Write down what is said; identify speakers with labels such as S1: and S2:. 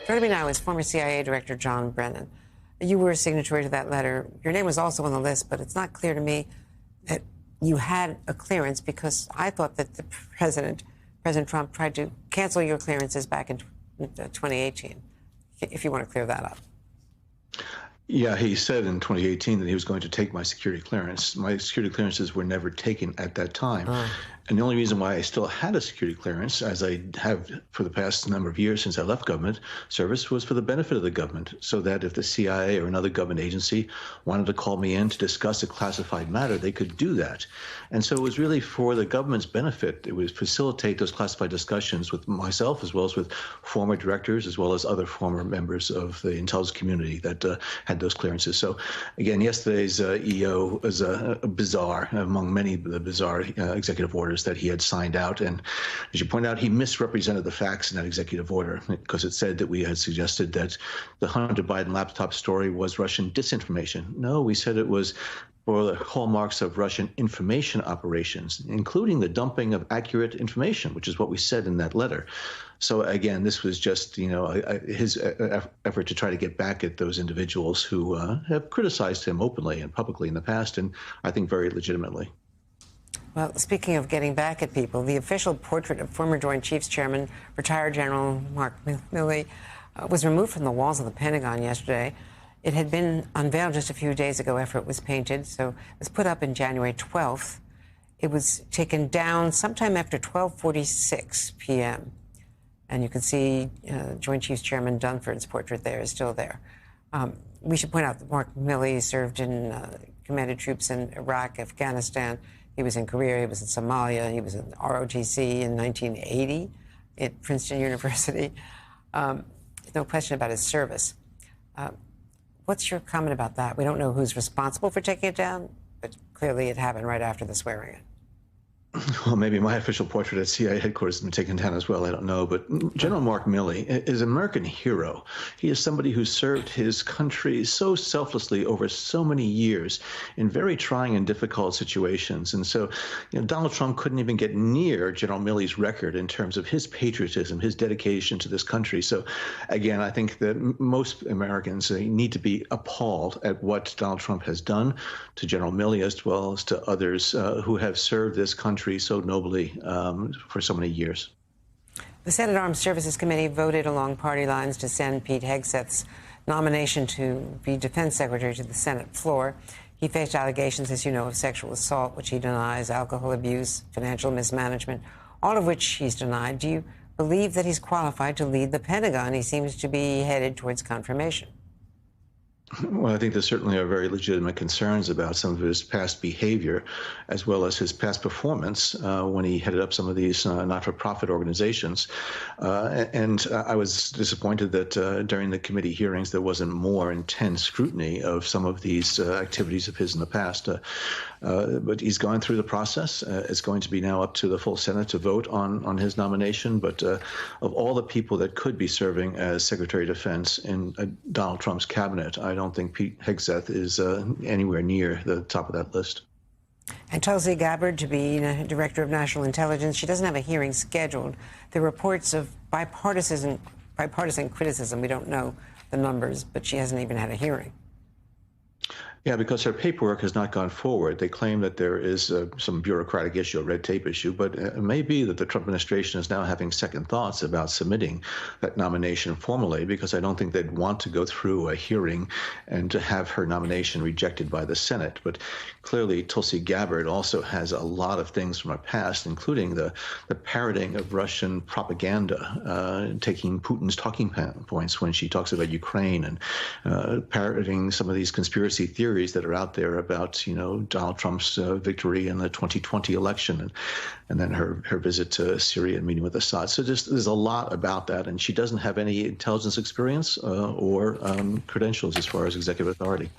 S1: Joining me now is former CIA Director John Brennan. You were a signatory to that letter. Your name was also on the list, but it's not clear to me that you had a clearance, because I thought that the President Trump, tried to cancel your clearances back in 2018, if you want to clear that up.
S2: Yeah, he said in 2018 that he was going to take my security clearance. My security clearances were never taken at that time. And the only reason why I still had a security clearance, as I have for the past number of years since I left government service, was for the benefit of the government, so that if the CIA or another government agency wanted to call me in to discuss a classified matter, they could do that. And so it was really for the government's benefit. It would facilitate those classified discussions with myself, as well as with former directors, as well as other former members of the intelligence community that had those clearances. So again, yesterday's EO was bizarre, among many of the bizarre executive orders that he had signed out. And as you point out, he misrepresented the facts in that executive order, because it said that we had suggested that the Hunter Biden laptop story was Russian disinformation. No, we said it was for the hallmarks of Russian information operations, including the dumping of accurate information, which is what we said in that letter. So again, this was just, his effort to try to get back at those individuals who have criticized him openly and publicly in the past, and I think very legitimately.
S1: Well, speaking of getting back at people, the official portrait of former Joint Chiefs Chairman, retired General Mark Milley, was removed from the walls of the Pentagon yesterday. It had been unveiled just a few days ago after it was painted, so it was put up in January 12th. It was taken down sometime after 12:46 p.m. And you can see Joint Chiefs Chairman Dunford's portrait there is still there. We should point out that Mark Milley served in commanded troops in Iraq, Afghanistan. He was in Korea, he was in Somalia, he was in ROTC in 1980 at Princeton University. No question about his service. What's your comment about that? We don't know who's responsible for taking it down, but clearly it happened right after the swearing-in.
S2: Well, maybe my official portrait at CIA headquarters has been taken down as well. I don't know. But General Mark Milley is an American hero. He is somebody who served his country so selflessly over so many years in very trying and difficult situations. And so, Donald Trump couldn't even get near General Milley's record in terms of his patriotism, his dedication to this country. So, again, I think that most Americans need to be appalled at what Donald Trump has done to General Milley, as well as to others who have served this country so nobly for so many years.
S1: The Senate Armed Services Committee voted along party lines to send Pete Hegseth's nomination to be Defense Secretary to the Senate floor. He faced allegations, as you know, of sexual assault, which he denies, alcohol abuse, financial mismanagement, all of which he's denied. Do you believe that he's qualified to lead the Pentagon? He seems to be headed towards confirmation.
S2: Well, I think there certainly are very legitimate concerns about some of his past behavior, as well as his past performance when he headed up some of these not-for-profit organizations. And I was disappointed that during the committee hearings there wasn't more intense scrutiny of some of these activities of his in the past. But he's gone through the process. It's going to be now up to the full Senate to vote on his nomination. But of all the people that could be serving as Secretary of Defense in Donald Trump's cabinet, I don't think Pete Hegseth is anywhere near the top of that list.
S1: And Tulsi Gabbard to be Director of National Intelligence. She doesn't have a hearing scheduled. There are reports of bipartisan criticism. We don't know the numbers, but she hasn't even had a hearing.
S2: Yeah, because her paperwork has not gone forward. They claim that there is some bureaucratic issue, a red tape issue, but it may be that the Trump administration is now having second thoughts about submitting that nomination formally, because I don't think they'd want to go through a hearing and to have her nomination rejected by the Senate. But clearly, Tulsi Gabbard also has a lot of things from her past, including the parroting of Russian propaganda, taking Putin's talking points when she talks about Ukraine, and parroting some of these conspiracy theories that are out there about, Donald Trump's victory in the 2020 election, and then her visit to Syria and meeting with Assad. So there's a lot about that, and she doesn't have any intelligence experience or credentials as far as executive authority.